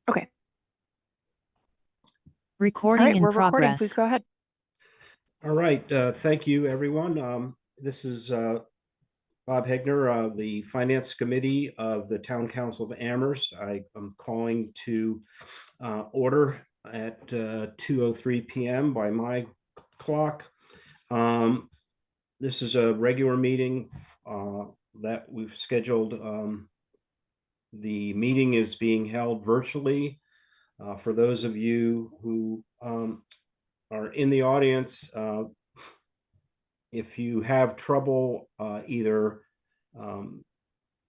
Okay. Recording All right, in we're recording. progress. Please go ahead. All right. Thank you, everyone. This is Bob Hegner, the Finance Committee of the Town Council of Amherst. I am calling to order at 2:03 p.m. by my clock. This is a regular meeting that we've scheduled. The meeting is being held virtually. For those of you who are in the audience, if you have trouble either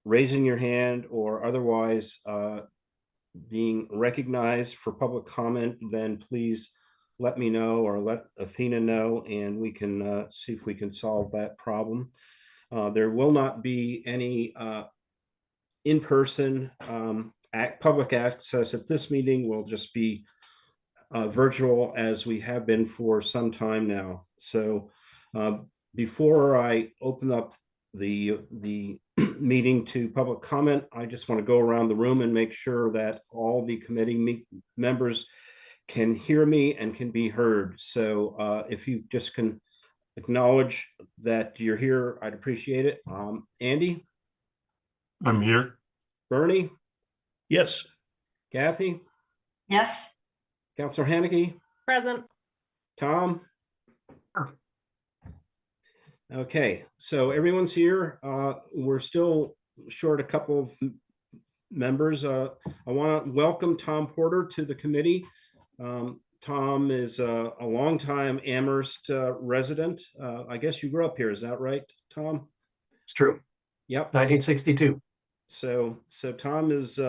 raising your hand or otherwise being recognized for public comment, then please let me know or let Athena know, and we can see if we can solve that problem. There will not be any in-person public access at this meeting. Will just be virtual, as we have been for some time now. So before I open up the meeting to public comment, I just want to go around the room and make sure that all the committee members can hear me and can be heard. So if you just can acknowledge that you're here, I'd appreciate it. Andy? I'm here. Bernie? Yes. Kathy? Yes. Councilor Haneke? Present. Tom? Okay, so everyone's here. We're still short a couple of members. I want to welcome Tom Porter to the committee. Tom is a longtime Amherst resident. I guess you grew up here, is that right, Tom? It's true. Yep. 1962. So Tom is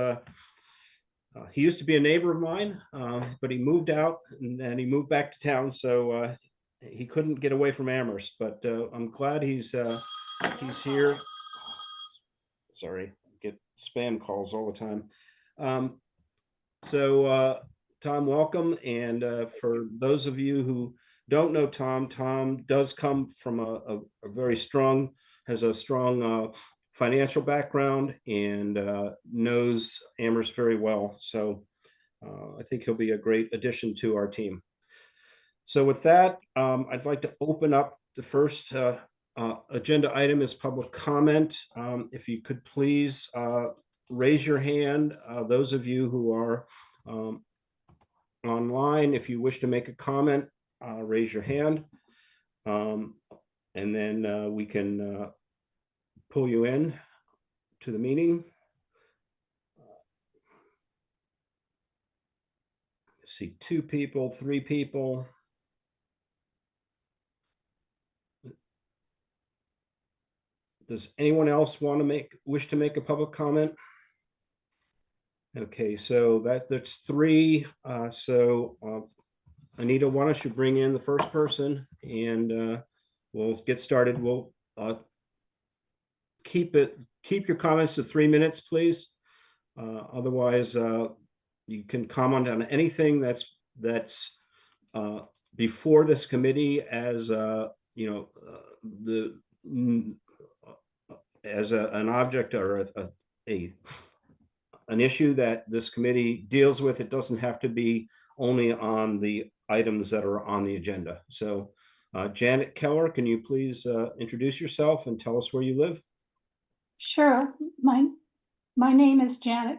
he used to be a neighbor of mine, but he moved out and he moved back to town. So he couldn't get away from Amherst, but I'm glad he's here. Sorry, get spam calls all the time. Tom, welcome. And for those of you who don't know Tom does come from a very strong, has a strong financial background and knows Amherst very well. So I think he'll be a great addition to our team. So with that, I'd like to open up the first agenda item is public comment. If you could please raise your hand, those of you who are online, if you wish to make a comment, raise your hand. And then we can pull you in to the meeting. I see 2 people, 3 people. Does anyone else want to wish to make a public comment? Okay, so that's 3. Anita, why don't you bring in the first person and we'll get started. We'll keep your comments to 3 minutes, please. Otherwise, you can comment on anything that's before this committee as as an object or an issue that this committee deals with. It doesn't have to be only on the items that are on the agenda. So Janet Keller, can you please introduce yourself and tell us where you live? Sure. My name is Janet.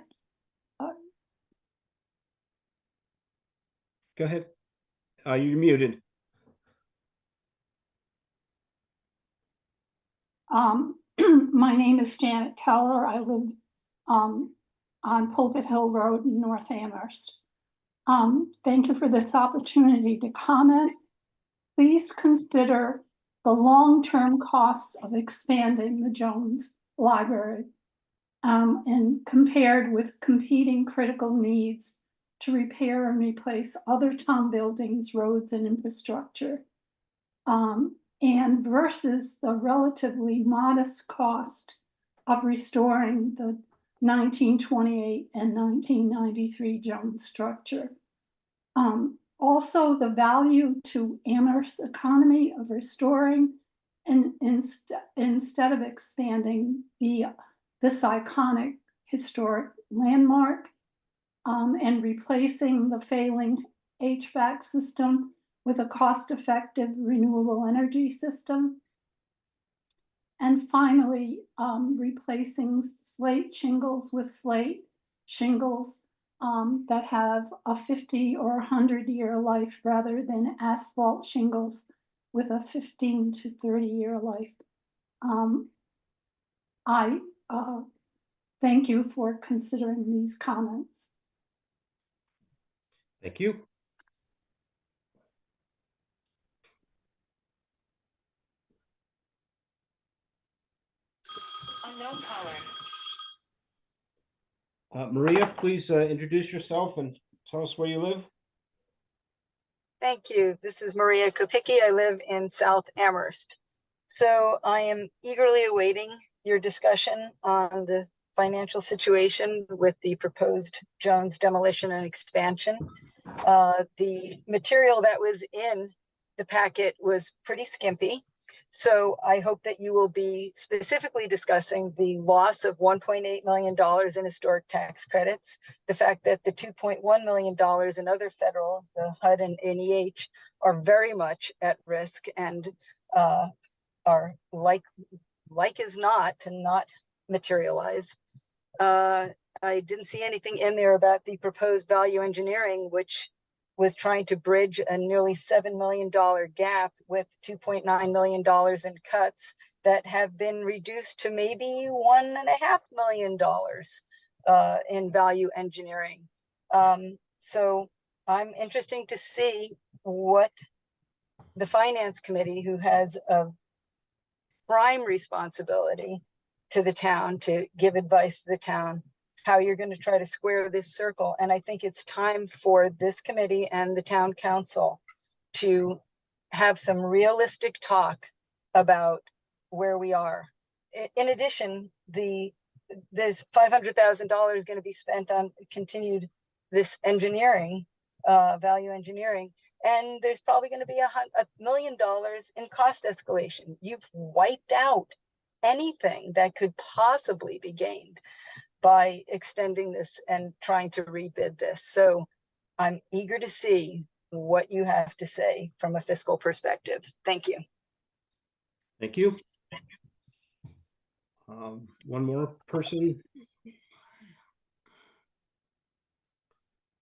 Go ahead. You're muted. My name is Janet Keller. I live on Pulpit Hill Road in North Amherst. Thank you for this opportunity to comment. Please consider the long-term costs of expanding the Jones Library and compared with competing critical needs to repair and replace other town buildings, roads, and infrastructure. And versus the relatively modest cost of restoring the 1928 and 1993 Jones structure. Also, the value to Amherst's economy of restoring and instead of expanding this iconic historic landmark. and replacing the failing HVAC system with a cost-effective renewable energy system. And finally, replacing slate shingles with slate shingles that have a 50 or 100-year life rather than asphalt shingles with a 15 to 30-year life. I thank you for considering these comments. Thank you. Unknown caller. Maria, please introduce yourself and tell us where you live. Thank you. This is Maria Kopicki. I live in South Amherst. So I am eagerly awaiting your discussion on the financial situation with the proposed Jones demolition and expansion. The material that was in the packet was pretty skimpy. So I hope that you will be specifically discussing the loss of $1.8 million in historic tax credits, the fact that the $2.1 million in other federal, the HUD and NEH, are very much at risk and are like as not to not materialize. I didn't see anything in there about the proposed value engineering, which was trying to bridge a nearly $7 million gap with $2.9 million in cuts that have been reduced to maybe $1.5 million in value engineering. So I'm interested to see what the Finance Committee, who has a prime responsibility to the town to give advice to the town, how you're going to try to square this circle. And I think it's time for this committee and the town council to have some realistic talk about where we are. In addition, there's $500,000 going to be spent on continued this engineering, value engineering, and there's probably going to be $1 million in cost escalation. You've wiped out anything that could possibly be gained by extending this and trying to rebid this. So I'm eager to see what you have to say from a fiscal perspective. Thank you. Thank you. One more person.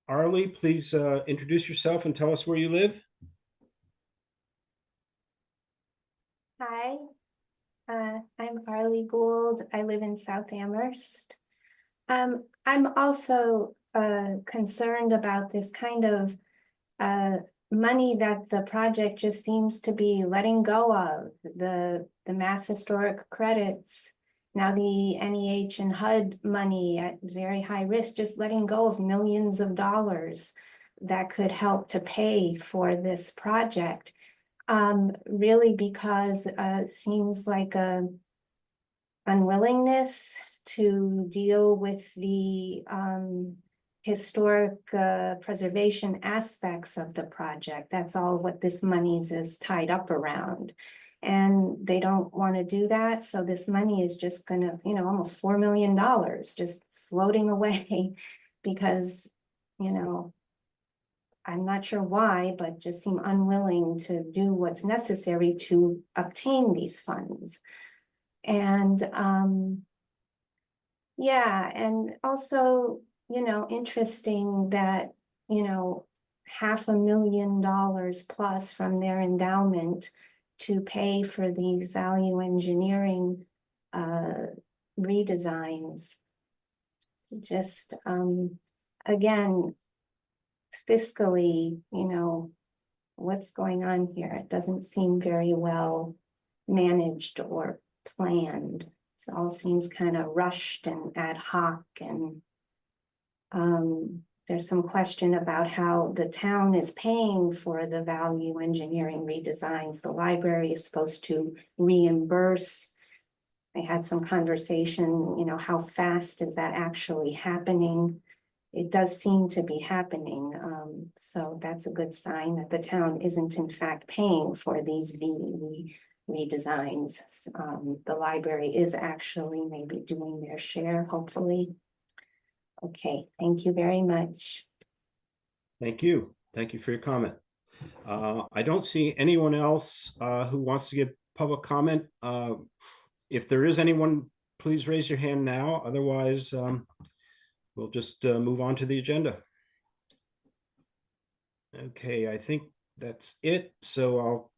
Arlie, please introduce yourself and tell us where you live. Hi, I'm Arlie Gould. I live in South Amherst. I'm also concerned about this kind of money that the project just seems to be letting go of, the Mass Historic credits, now the NEH and HUD money at very high risk, just letting go of millions of dollars that could help to pay for this project. Really because it seems like a unwillingness to deal with the historic preservation aspects of the project. That's all what this money is tied up around. And they don't want to do that. So this money is just gonna, almost $4 million just floating away because, I'm not sure why, but just seem unwilling to do what's necessary to obtain these funds. And yeah, and also, interesting that, $500,000 plus from their endowment to pay for these value engineering redesigns. Just, again, fiscally, what's going on here? It doesn't seem very well managed or planned. It all seems kind of rushed and ad hoc, and there's some question about how the town is paying for the value engineering redesigns. The library is supposed to reimburse. I had some conversation, how fast is that actually happening? It does seem to be happening. So that's a good sign that the town isn't in fact paying for these redesigns. The library is actually maybe doing their share, hopefully. Okay, thank you very much. Thank you. Thank you for your comment. I don't see anyone else who wants to give public comment. If there is anyone, please raise your hand now. Otherwise, we'll just move on to the agenda. Okay, I think that's it. So I'll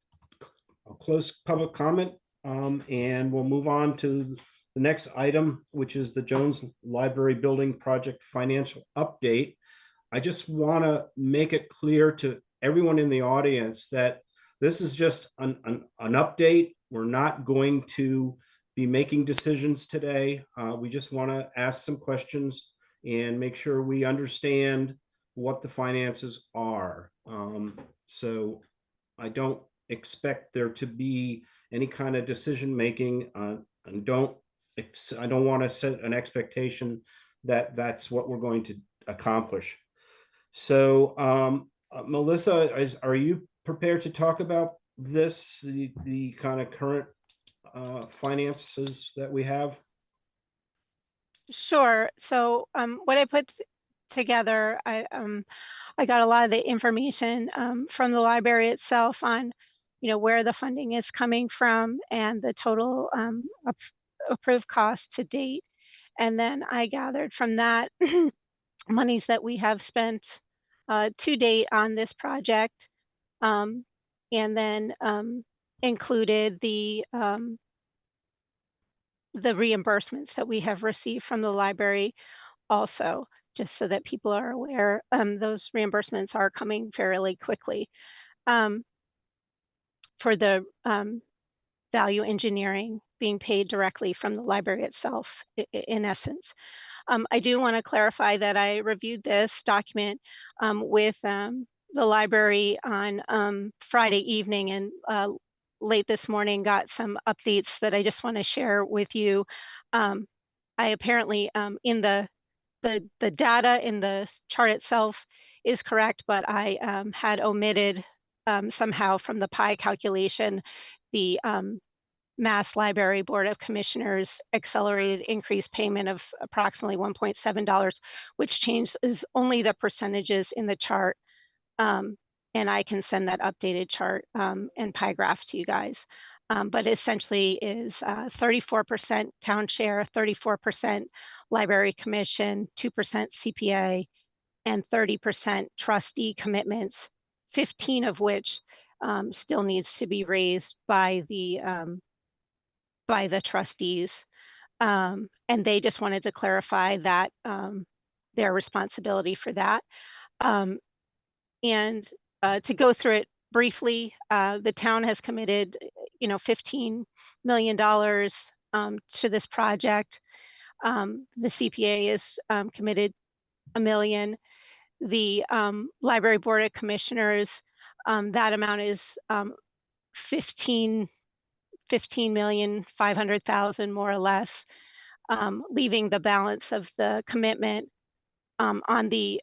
close public comment and we'll move on to the next item, which is the Jones Library Building Project financial update. I just want to make it clear to everyone in the audience that this is just an update. We're not going to be making decisions today. We just want to ask some questions and make sure we understand what the finances are. So I don't expect there to be any kind of decision making, and I don't want to set an expectation that that's what we're going to accomplish. So, Melissa, are you prepared to talk about this, the kind of current finances that we have? Sure. So what I put together, I got a lot of the information from the library itself on, where the funding is coming from and the total approved cost to date. And then I gathered from that monies that we have spent to date on this project, and then included the reimbursements that we have received from the library also, just so that people are aware. Those reimbursements are coming fairly quickly for the value engineering being paid directly from the library itself, in essence. I do want to clarify that I reviewed this document with the library on Friday evening, and late this morning got some updates that I just want to share with you. I apparently in the data in the chart itself is correct, but I had omitted somehow from the pie calculation the Mass Library Board of Commissioners accelerated increased payment of approximately $1.7, which changes only the percentages in the chart. And I can send that updated chart and pie graph to you guys. But essentially is 34% town share, 34% library commission, 2% CPA, and 30% trustee commitments, 15 of which still needs to be raised by the trustees. And they just wanted to clarify that their responsibility for that. And to go through it briefly, the town has committed, $15 million to this project. The CPA is committed $1 million. The Library Board of Commissioners, that amount is 15,500,000 more or less, leaving the balance of the commitment on the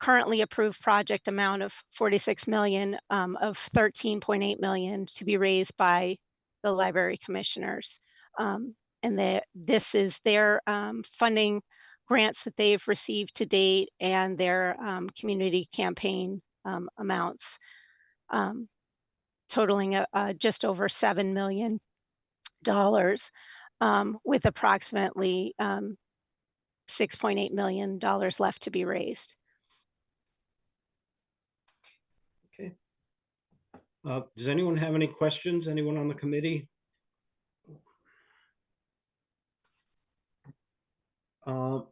currently approved project amount of 46 million of 13.8 million to be raised by the library commissioners. And this is their funding grants that they've received to date and their community campaign amounts, totaling just over $7 million, with approximately $6.8 million left to be raised. Okay. Does anyone have any questions? Anyone on the committee? I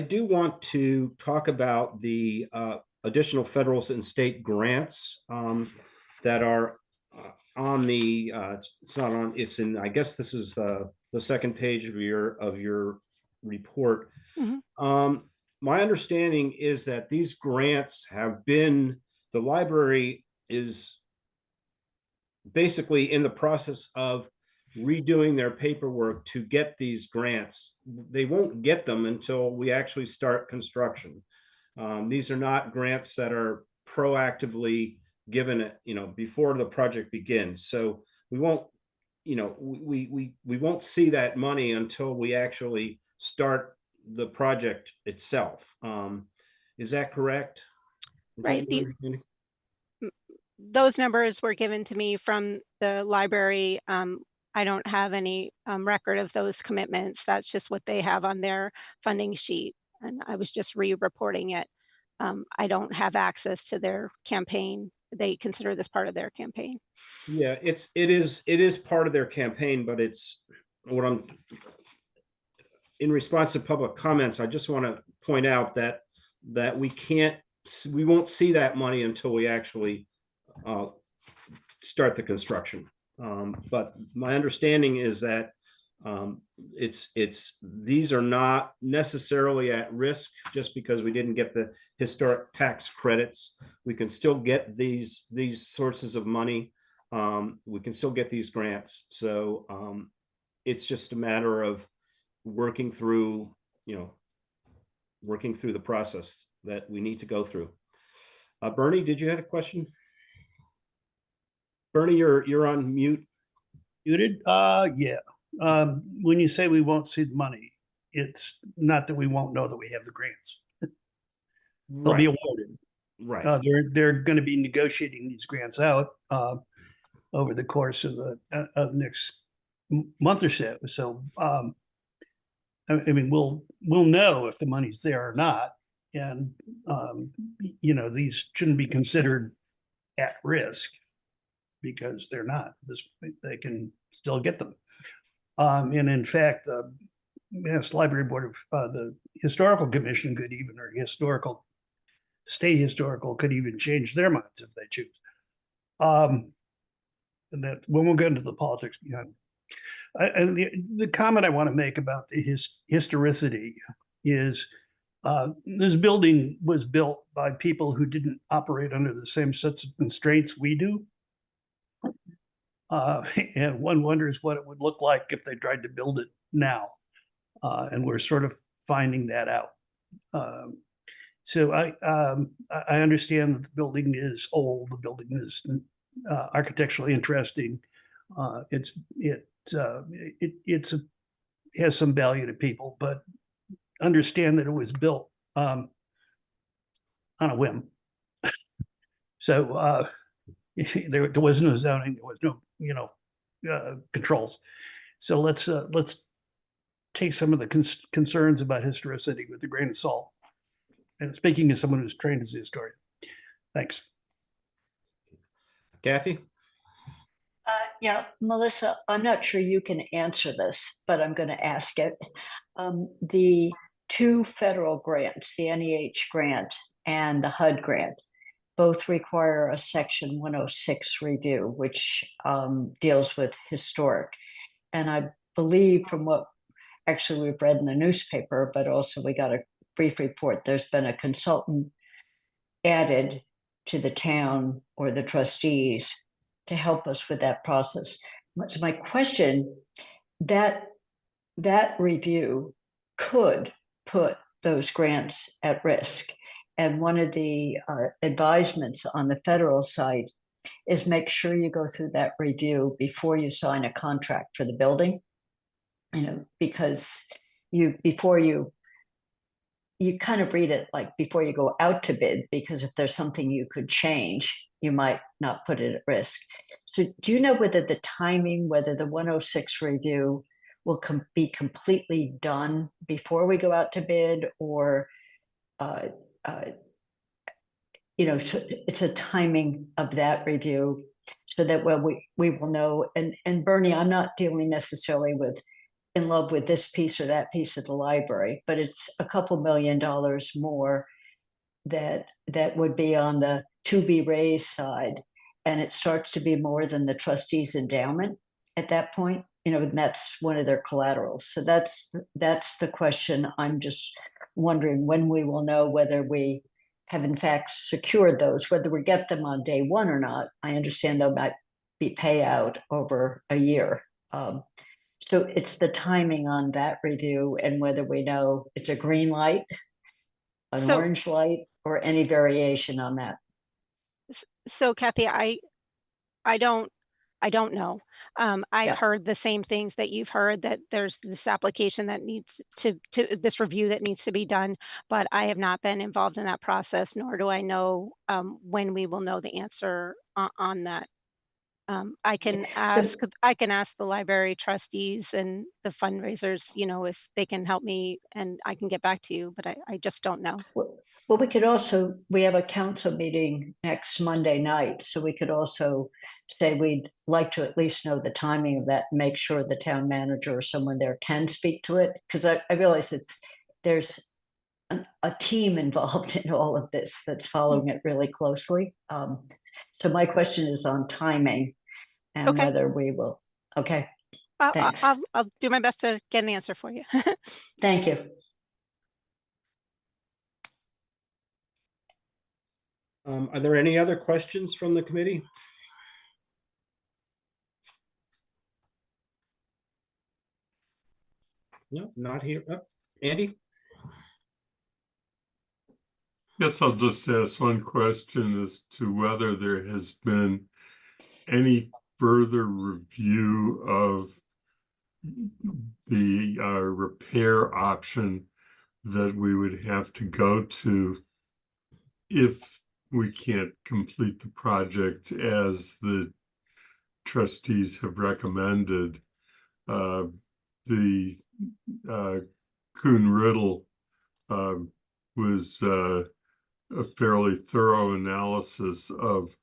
do want to talk about the additional federal and state grants that are on the it's not on, it's in, I guess this is the second page of your report. Mm-hmm. My understanding is that these grants have been, the library is basically in the process of redoing their paperwork to get these grants. They won't get them until we actually start construction. These are not grants that are proactively given, before the project begins. So we won't, we won't see that money until we actually start the project itself. Is that correct? Is that Right. your understanding? Those numbers were given to me from the library. I don't have any record of those commitments. That's just what they have on their funding sheet. And I was just re-reporting it. I don't have access to their campaign. They consider this part of their campaign. Yeah, it is part of their campaign, but it's what I'm in response to public comments. I just want to point out that we won't see that money until we actually start the construction. But my understanding is that these are not necessarily at risk just because we didn't get the historic tax credits. We can still get these sources of money. We can still get these grants. So it's just a matter of working through the process that we need to go through. Bernie, did you have a question? Bernie, you're on mute. Muted? Yeah. When you say we won't see the money, it's not that we won't know that we have the grants. They'll be awarded. Right. They're going to be negotiating these grants out over the course of the next month or so. So, I mean, we'll know if the money's there or not, and these shouldn't be considered at risk because they're not. They can still get them. And in fact, the Mass Library Board of the Historical Commission could even, or state historical could even change their minds if they choose. And that when we'll get into the politics behind it. And the comment I want to make about the historicity is this building was built by people who didn't operate under the same sets of constraints we do. And one wonders what it would look like if they tried to build it now. And we're sort of finding that out. So I understand that the building is old. The building is architecturally interesting. It has some value to people, but understand that it was built on a whim. So there was no zoning, there was no controls. So let's take some of the concerns about historicity with a grain of salt. And speaking as someone who's trained as a historian. Thanks. Kathy? Yeah, Melissa, I'm not sure you can answer this, but I'm going to ask it. The two federal grants, the NEH grant and the HUD grant, both require a Section 106 review, which deals with historic. And I believe from what actually we've read in the newspaper, but also we got a brief report, there's been a consultant added to the town or the trustees to help us with that process. So my question, that review could put those grants at risk. And one of the advisements on the federal side is make sure you go through that review before you sign a contract for the building, because before you kind of read it like before you go out to bid, because if there's something you could change, you might not put it at risk. So do you know whether the timing, whether the 106 review will be completely done before we go out to bid, or so it's a timing of that review so that we will know. And Bernie, I'm not dealing necessarily in love with this piece or that piece of the library, but it's a couple $1 million more that would be on the to be raised side. And it starts to be more than the trustees' endowment at that point, and that's one of their collaterals. So that's the question. I'm just wondering when we will know whether we have in fact secured those, whether we get them on day one or not. I understand there might be payout over a year. So it's the timing on that review and whether we know it's a green light, an orange light, or any variation on that. So Kathy, I don't I don't know. I've Yeah. heard the same things that you've heard, that there's this application that needs to this review that needs to be done, but I have not been involved in that process, nor do I know when we will know the answer on that. So I can ask the library trustees and the fundraisers, if they can help me, and I can get back to you, but I just don't know. well, we have a council meeting next Monday night, so we could also say we'd like to at least know the timing of that, and make sure the town manager or someone there can speak to it, because I realize there's a team involved in all of this that's following it really closely. So my question is on timing and Okay, whether we will. Okay, I'll, thanks. I'll do my best to get an answer for you. Thank you. Are there any other questions from the committee? No, not here. Oh, Andy? Guess I'll just ask one question as to whether there has been any further review of the repair option that we would have to go to if we can't complete the project as the trustees have recommended. The Kuhn Riddle was a fairly thorough analysis of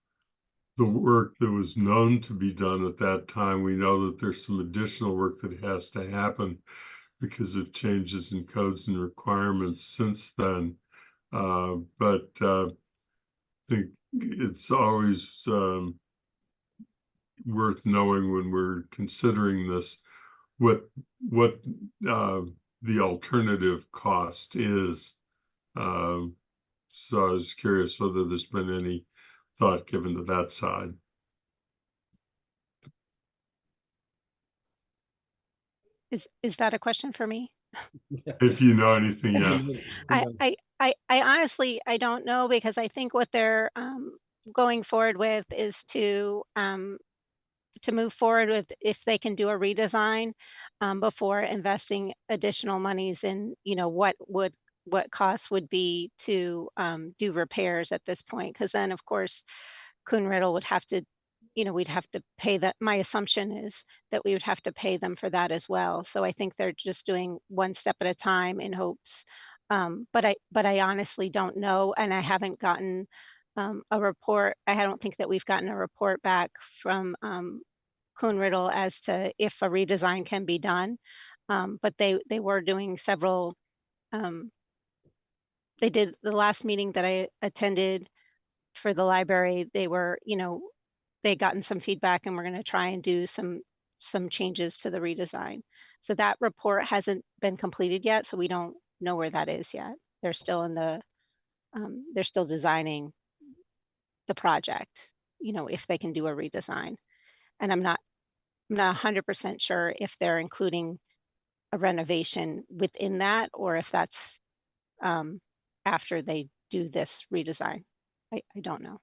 the work that was known to be done at that time. We know that there's some additional work that has to happen because of changes in codes and requirements since then. But I think it's always worth knowing when we're considering this what the alternative cost is. So I was curious whether there's been any thought given to that side. Is that a question for me? If you know anything, yeah. I honestly, I don't know, because I think what they're going forward with is to move forward with if they can do a redesign before investing additional monies in, what costs would be to do repairs at this point. Because then, of course, Kuhn Riddle would have to, we'd have to pay that. My assumption is that we would have to pay them for that as well. So I think they're just doing one step at a time in hopes. But I honestly don't know, and I haven't gotten a report. I don't think that we've gotten a report back from Kuhn Riddle as to if a redesign can be done. But they were doing several. They did the last meeting that I attended for the library. They were, they'd gotten some feedback, and we're going to try and do some changes to the redesign. So that report hasn't been completed yet, so we don't know where that is yet. They're still in the they're still designing the project, if they can do a redesign. And I'm not 100% sure if they're including a renovation within that, or if that's after they do this redesign. I don't know.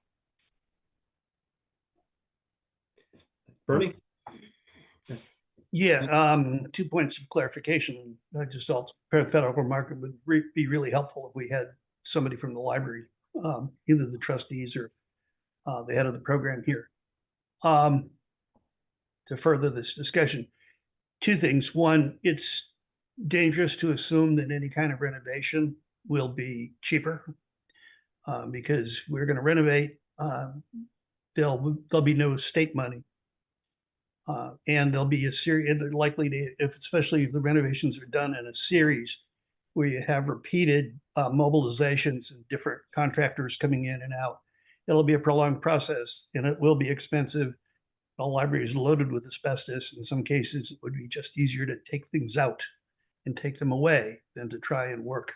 Bernie? Yeah, 2 points of clarification. I just felt federal market would be really helpful if we had somebody from the library, either the trustees or the head of the program here, to further this discussion. 2 things. One, it's dangerous to assume that any kind of renovation will be cheaper, because we're going to renovate. There'll be no state money. And there'll be a series, likely to, especially if the renovations are done in a series where you have repeated mobilizations and different contractors coming in and out. It'll be a prolonged process, and it will be expensive. The library is loaded with asbestos. In some cases, it would be just easier to take things out and take them away than to try and work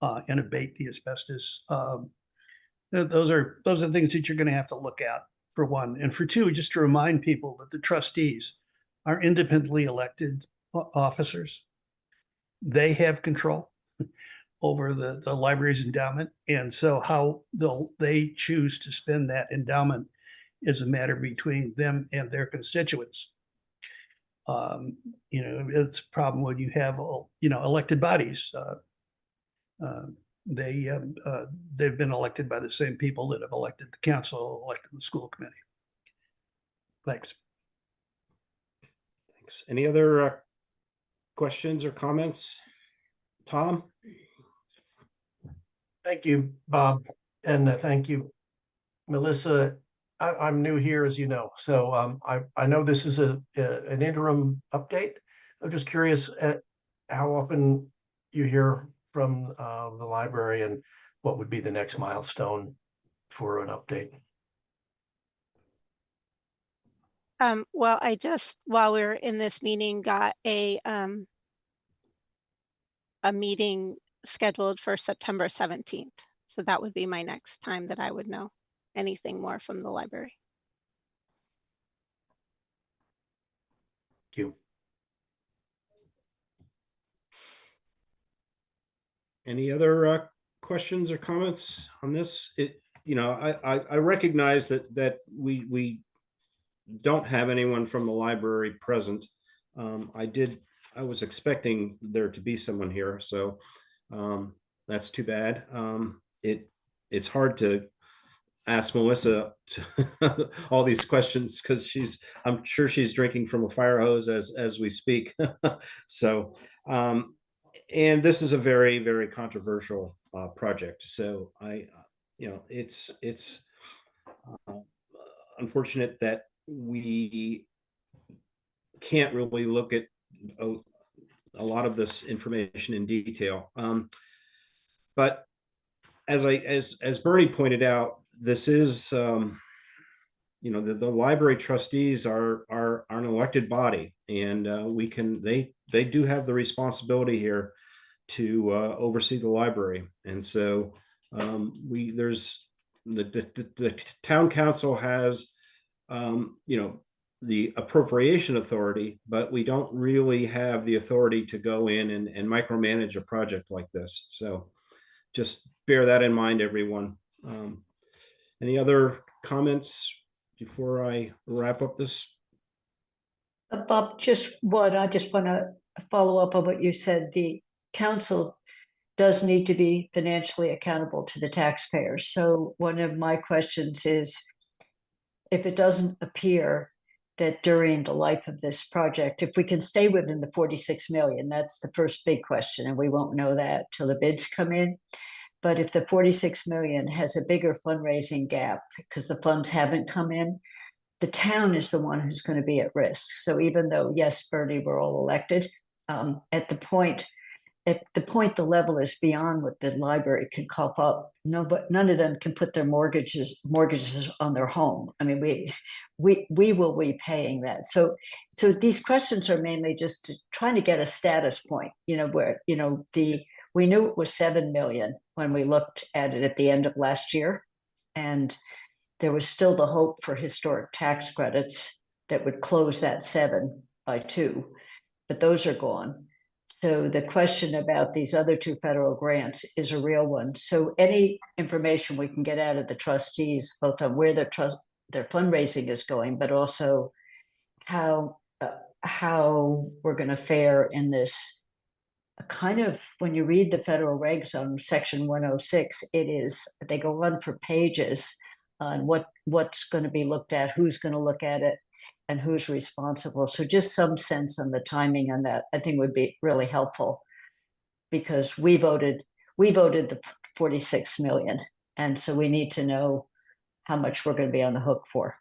and abate the asbestos. Those are things that you're going to have to look at, for one. And for two, just to remind people that the trustees are independently elected officers. They have control over the library's endowment. And so how they choose to spend that endowment is a matter between them and their constituents. It's a problem when you have, elected bodies. They've been elected by the same people that have elected the council, elected the school committee. Thanks. Thanks. Any other questions or comments? Tom? Thank you, Bob, and thank you, Melissa. I'm new here, as you know, so I know this is an interim update. I'm just curious at how often you hear from the library and what would be the next milestone for an update. Well, I just, while we were in this meeting, got a meeting scheduled for September 17th. So that would be my next time that I would know anything more from the library. Thank you. Any other questions or comments on this? I recognize that we don't have anyone from the library present. I was expecting there to be someone here, so that's too bad. It's hard to ask Melissa all these questions because I'm sure she's drinking from a fire hose as we speak. So, and this is a very, very controversial project. So it's unfortunate that we can't really look at a lot of this information in detail. But as Bernie pointed out, this is the library trustees are an elected body, and they do have the responsibility here to oversee the library. And so there's the town council has the appropriation authority, but we don't really have the authority to go in and micromanage a project like this. So just bear that in mind, everyone. Any other comments before I wrap up this? Bob, I just want to follow up on what you said. The council does need to be financially accountable to the taxpayers. So one of my questions is, if it doesn't appear that during the life of this project, if we can stay within the 46 million, that's the first big question, and we won't know that till the bids come in. But if the 46 million has a bigger fundraising gap because the funds haven't come in, the town is the one who's going to be at risk. So even though, yes, Bernie, we're all elected, at the point the level is beyond what the library can cough up. No, but none of them can put their mortgages on their home. I mean, we will be paying that. So these questions are mainly just trying to get a status point. Where we knew it was 7 million when we looked at it at the end of last year, and there was still the hope for historic tax credits that would close that 7 by 2, but those are gone. So the question about these other 2 federal grants is a real one. So any information we can get out of the trustees, both on where their fundraising is going, but also how we're going to fare in this kind of, when you read the federal regs on section 106, they go on for pages on what's going to be looked at, who's going to look at it, and who's responsible. So just some sense on the timing on that, I think, would be really helpful, because we voted the 46 million. And so we need to know how much we're going to be on the hook for.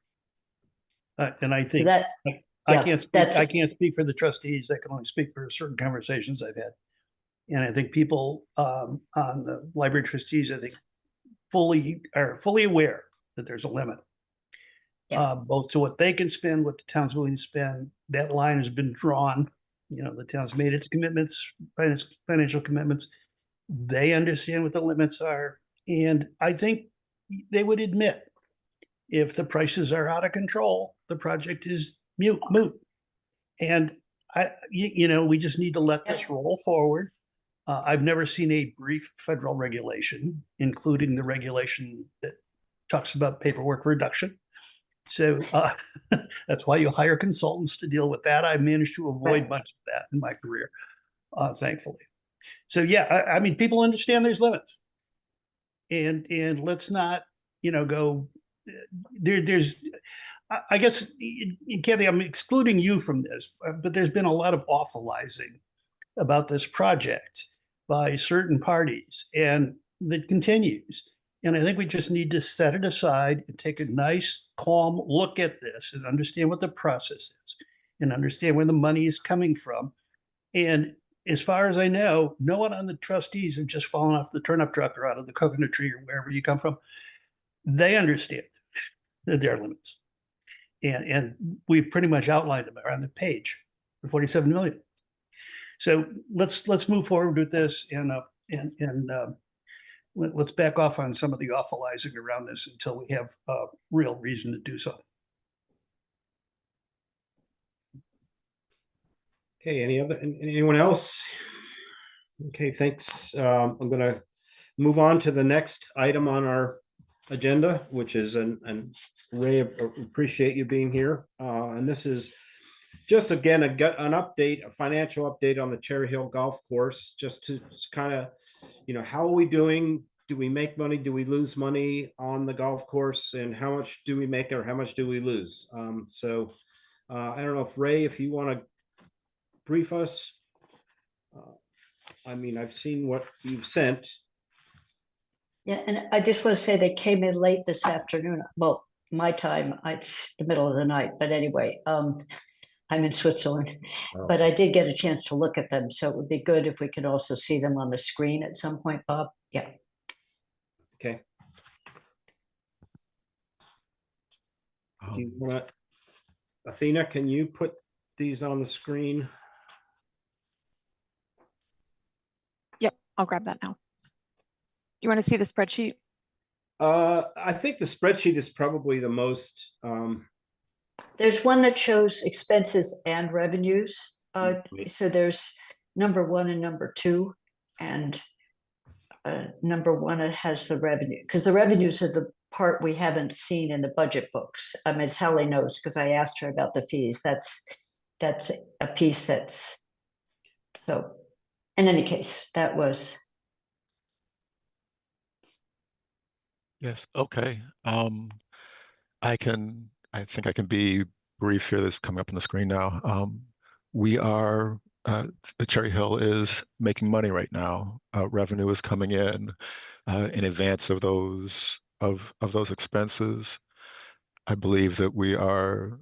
And I think so I can't speak for the trustees. I can only speak for certain conversations I've had. And I think people on the library trustees, I think, are fully aware that there's a limit. Both to what they can spend, what the town's willing to spend. That line has been drawn. The town's made its commitments, financial commitments. They understand what the limits are. And I think they would admit, if the prices are out of control, the project is moot. And we just need to let this roll forward. I've never seen a brief federal regulation, including the regulation that talks about paperwork reduction. So that's why you hire consultants to deal with that. I managed to avoid much of that in my career, thankfully. So yeah, I mean, people understand there's limits, and let's not, go there's. I guess, Kathy, I'm excluding you from this, but there's been a lot of awfulizing about this project by certain parties, and that continues. And I think we just need to set it aside and take a nice, calm look at this and understand what the process is and understand where the money is coming from. And as far as I know, no one on the trustees have just fallen off the turnip truck or out of the coconut tree or wherever you come from. They understand that there are limits. And we've pretty much outlined them on the page, the 47 million. So let's move forward with this, and let's back off on some of the awfulizing around this until we have real reason to do so. Okay, anyone else? Okay, thanks. I'm gonna move on to the next item on our agenda, which is an Ray, appreciate you being here. And this is just again an update, a financial update on the Cherry Hill Golf Course, just to kind of, how are we doing? Do we make money? Do we lose money on the golf course? And how much do we make or how much do we lose? I don't know if Ray, if you want to brief us. I mean, I've seen what you've sent. Yeah, and I just want to say they came in late this afternoon. Well, my time, it's the middle of the night, but anyway, I'm in Switzerland, but I did get a chance to look at them. So it would be good if we could also see them on the screen at some point, Bob. Yeah. Okay. Do you want to, Athena, can you put these on the screen? Yep, I'll grab that now. You want to see the spreadsheet? I think the spreadsheet is probably the most. There's one that shows expenses and revenues. So there's number 1 and number 2, and number 1 has the revenue, because the revenues are the part we haven't seen in the budget books. As Hallie knows, because I asked her about the fees. That's a piece that's, so in any case, that was. Yes, okay. I think I can be brief here. This is coming up on the screen now. We are, the Cherry Hill is making money right now. Revenue is coming in advance of those expenses. I believe that we are,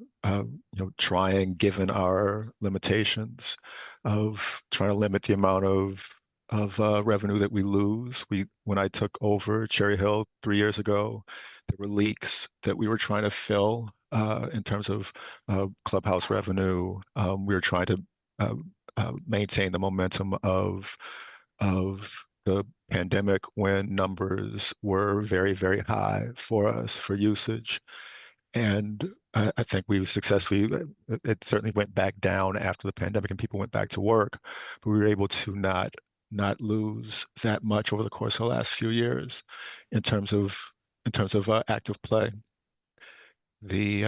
trying, given our limitations, of trying to limit the amount of revenue that we lose. When I took over Cherry Hill 3 years ago, there were leaks that we were trying to fill in terms of clubhouse revenue. We were trying to maintain the momentum of the pandemic when numbers were very, very high for us for usage. And I think we've successfully, it certainly went back down after the pandemic and people went back to work, but we were able to not lose that much over the course of the last few years in terms of active play. We've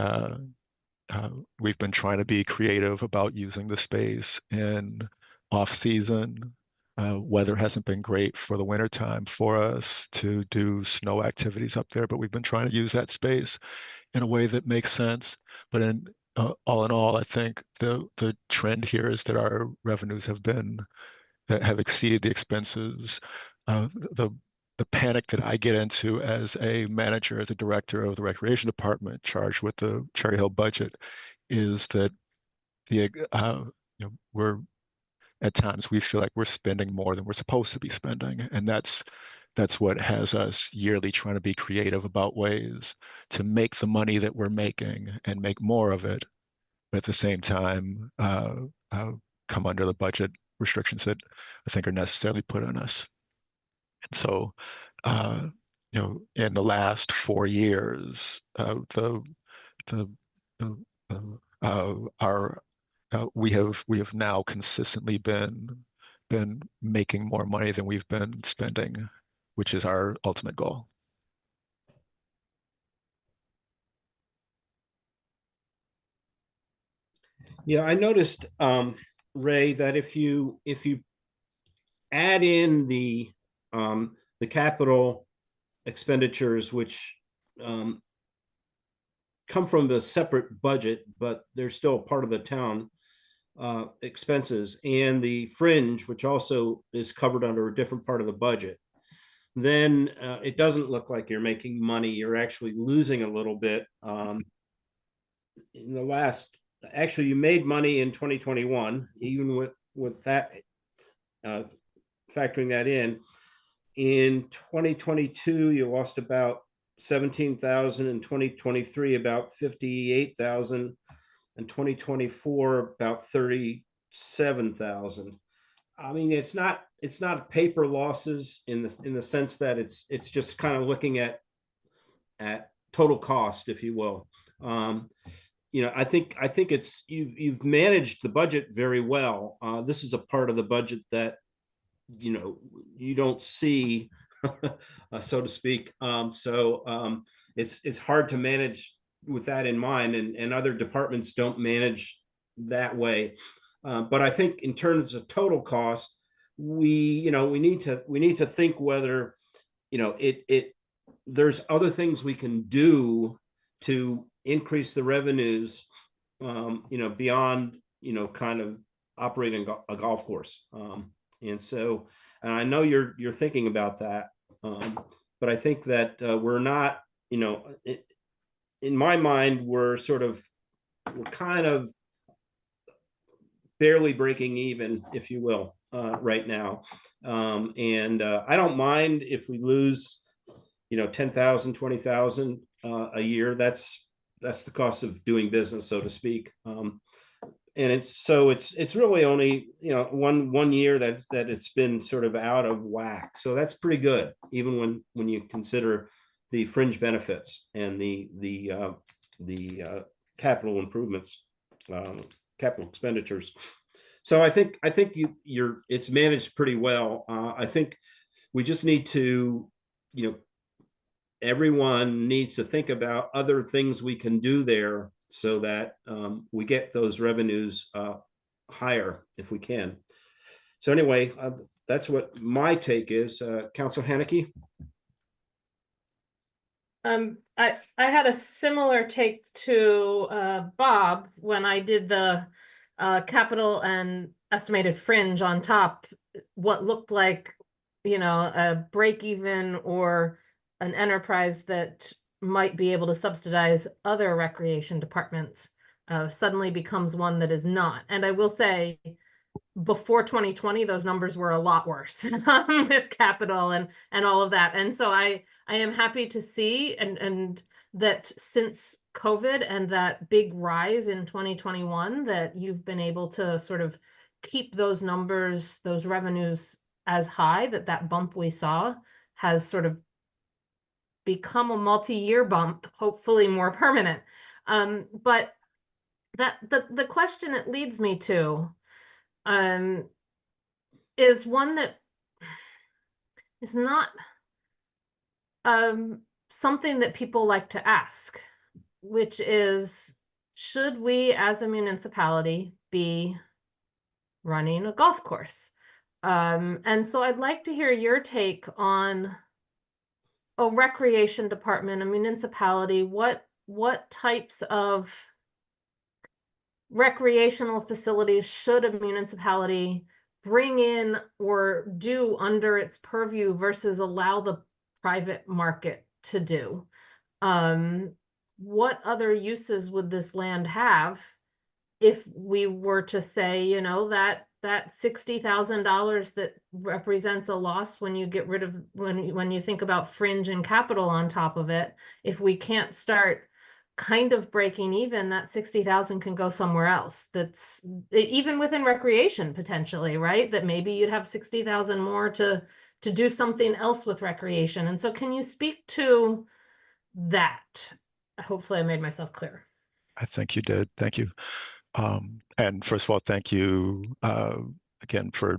been trying to be creative about using the space in off season. Weather hasn't been great for the wintertime for us to do snow activities up there, but we've been trying to use that space in a way that makes sense. But in all, I think the trend here is that our revenues have exceeded the expenses. The panic that I get into as a manager, as a director of the recreation department charged with the Cherry Hill budget, is that we're at times we feel like we're spending more than we're supposed to be spending, and that's what has us yearly trying to be creative about ways to make the money that we're making and make more of it, but at the same time come under the budget restrictions that I think are necessarily put on us. And so, in the last 4 years, we have now consistently been making more money than we've been spending, which is our ultimate goal. Yeah, I noticed, Ray, that if you add in the capital expenditures, which come from the separate budget, but they're still part of the town expenses, and the fringe, which also is covered under a different part of the budget, then it doesn't look like you're making money. You're actually losing a little bit. In the last, actually, you made money in 2021, even with that uh, factoring that in. In 2022, you lost about 17,000. In 2023, about 58,000. In 2024, about 37,000. I mean, it's not paper losses in the sense that it's just kind of looking at total cost, if you will. I think it's you've managed the budget very well. This is a part of the budget that you don't see, so to speak. It's hard to manage with that in mind, and other departments don't manage that way. But I think in terms of total cost, we need to think whether it there's other things we can do to increase the revenues, beyond kind of operating a golf course. And I know you're thinking about that, but I think that we're not, in my mind, we're kind of barely breaking even, if you will, right now. And I don't mind if we lose, 10,000, 20,000 a year. That's the cost of doing business, so to speak. And it's really only one year that it's been sort of out of whack. So that's pretty good, even when you consider the fringe benefits and the capital improvements, capital expenditures. So I think it's managed pretty well. I think we just need to, everyone needs to think about other things we can do there so that we get those revenues higher if we can. So anyway, that's what my take is. Councilor Haneke? I had a similar take to Bob when I did the capital and estimated fringe on top, what looked like, a break even or an enterprise that might be able to subsidize other recreation departments suddenly becomes one that is not. And I will say, before 2020, those numbers were a lot worse with capital and all of that. And so I am happy to see and that since COVID and that big rise in 2021, that you've been able to sort of keep those numbers, those revenues as high, that bump we saw has sort of become a multi-year bump, hopefully more permanent. But that the question it leads me to is one that is not something that people like to ask, which is, should we as a municipality be running a golf course? And so I'd like to hear your take on a recreation department, a municipality. What types of recreational facilities should a municipality bring in or do under its purview versus allow the private market to do? What other uses would this land have if we were to say, that $60,000 that represents a loss when you get rid of, when you think about fringe and capital on top of it, if we can't start kind of breaking even, that 60,000 can go somewhere else. That's even within recreation potentially, right? That maybe you'd have 60,000 more to do something else with recreation. And so can you speak to that? Hopefully I made myself clear. I think you did. Thank you. And first of all, thank you again for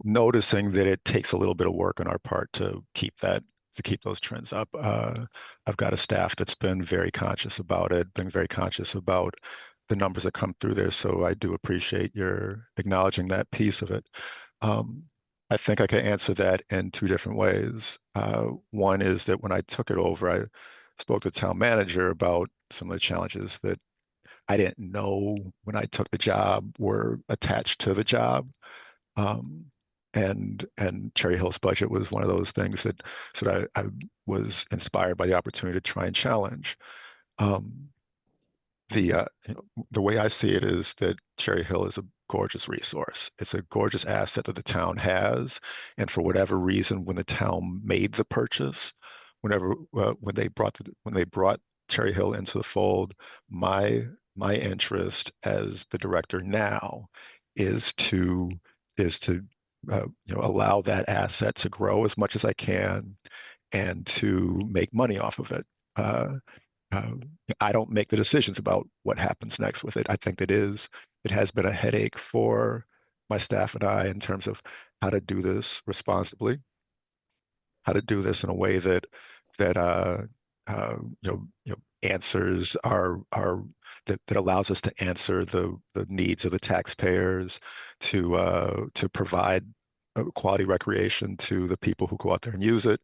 noticing that it takes a little bit of work on our part to keep those trends up. I've got a staff that's been very conscious about it, been very conscious about the numbers that come through there. So I do appreciate your acknowledging that piece of it. I think I can answer that in two different ways. One is that when I took it over, I spoke to the town manager about some of the challenges that I didn't know when I took the job were attached to the job. Um, and Cherry Hill's budget was one of those things that I was inspired by the opportunity to try and challenge. Um, the way I see it is that Cherry Hill is a gorgeous resource. It's a gorgeous asset that the town has, and for whatever reason, when the town made the purchase, when they brought Cherry Hill into the fold, my interest as the director now is to allow that asset to grow as much as I can and to make money off of it. Uh, uh, I don't make the decisions about what happens next with it. I think it has been a headache for my staff and I in terms of how to do this responsibly, how to do this in a way that answers that allows us to answer the needs of the taxpayers to provide quality recreation to the people who go out there and use it.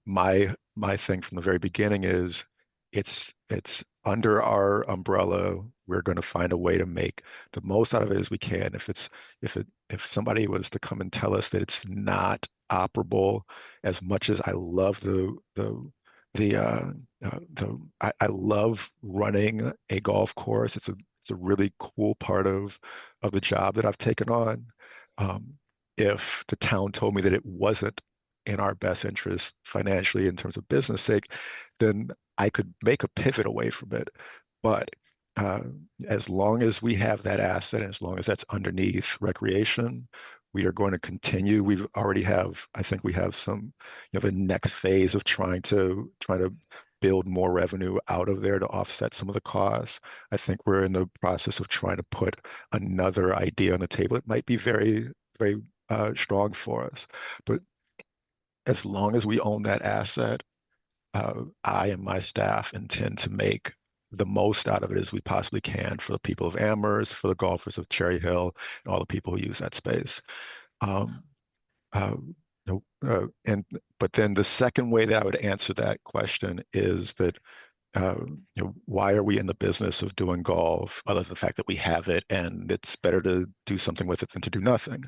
My thing from the very beginning is it's under our umbrella. We're going to find a way to make the most out of it as we can. If somebody was to come and tell us that it's not operable, as much as I love I love running a golf course. It's a really cool part of the job that I've taken on. Um, if the town told me that it wasn't in our best interest financially in terms of business sake, then I could make a pivot away from it. But uh, as long as we have that asset, and as long as that's underneath recreation, we are going to continue. I think we have some, the next phase of trying to build more revenue out of there to offset some of the costs. I think we're in the process of trying to put another idea on the table. It might be very, very strong for us, but as long as we own that asset, I and my staff intend to make the most out of it as we possibly can for the people of Amherst, for the golfers of Cherry Hill, and all the people who use that space. Um, uh, and but then the second way that I would answer that question is that why are we in the business of doing golf other than the fact that we have it and it's better to do something with it than to do nothing?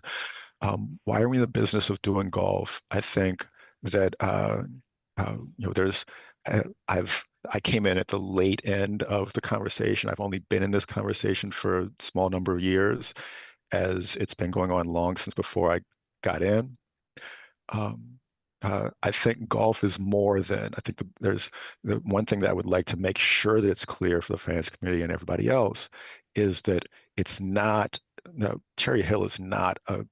Why are we in the business of doing golf? I think that there's I came in at the late end of the conversation. I've only been in this conversation for a small number of years, as it's been going on long since before I got in. Um, I think golf is more than, I think there's the one thing that I would like to make sure that it's clear for the finance community and everybody else is that it's not, no, Cherry Hill is not a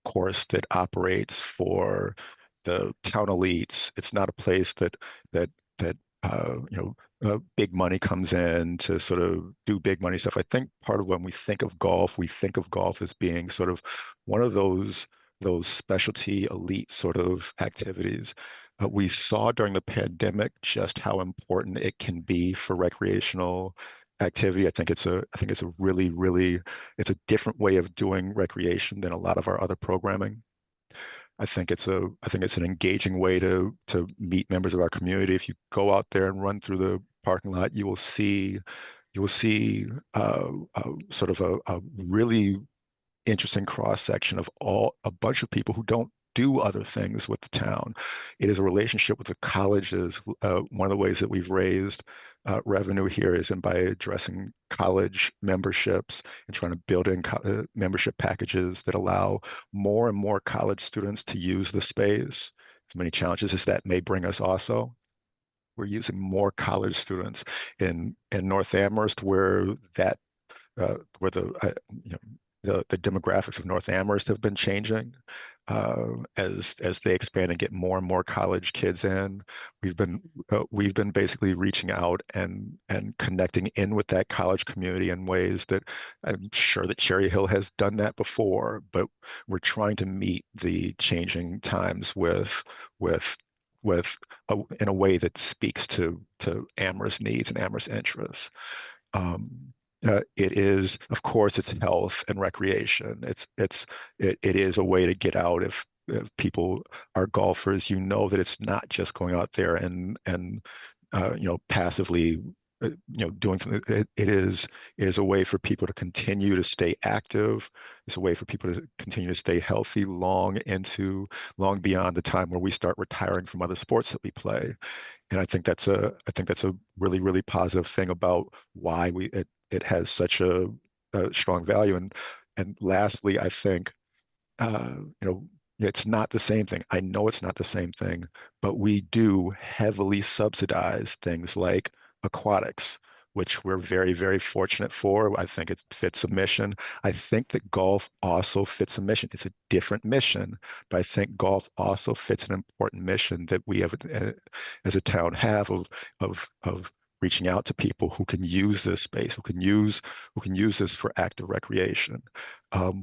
course that operates for the town elites. It's not a place that that big money comes in to sort of do big money stuff. I think part of when we think of golf, we think of golf as being sort of one of those specialty elite sort of activities. We saw during the pandemic just how important it can be for recreational activity. I think it's a really, really, it's a different way of doing recreation than a lot of our other programming. I think it's an engaging way to meet members of our community. If you go out there and run through the parking lot, you will see sort of a really interesting cross section of a bunch of people who don't do other things with the town. It is a relationship with the colleges. One of the ways that we've raised revenue here is by addressing college memberships and trying to build in membership packages that allow more and more college students to use the space. As many challenges as that may bring us also, we're using more college students in North Amherst where you know, the demographics of North Amherst have been changing as they expand and get more and more college kids in. We've been basically reaching out and connecting in with that college community in ways that I'm sure that Cherry Hill has done that before, but we're trying to meet the changing times with in a way that speaks to Amherst needs and Amherst interests. Um, it is, of course, it's health and recreation. It is a way to get out. If people are golfers, you know that it's not just going out there and passively doing something. It is a way for people to continue to stay active. It's a way for people to continue to stay healthy long beyond the time where we start retiring from other sports that we play. And I think that's a really, really positive thing about why it has such a strong value. And lastly, I think uh, you know, it's not the same thing. I know it's not the same thing, but we do heavily subsidize things like aquatics, which we're very, very fortunate for. I think it fits a mission. I think that golf also fits a mission. It's a different mission, but I think golf also fits an important mission that we have as a town have of reaching out to people who can use this space, who can use this for active recreation.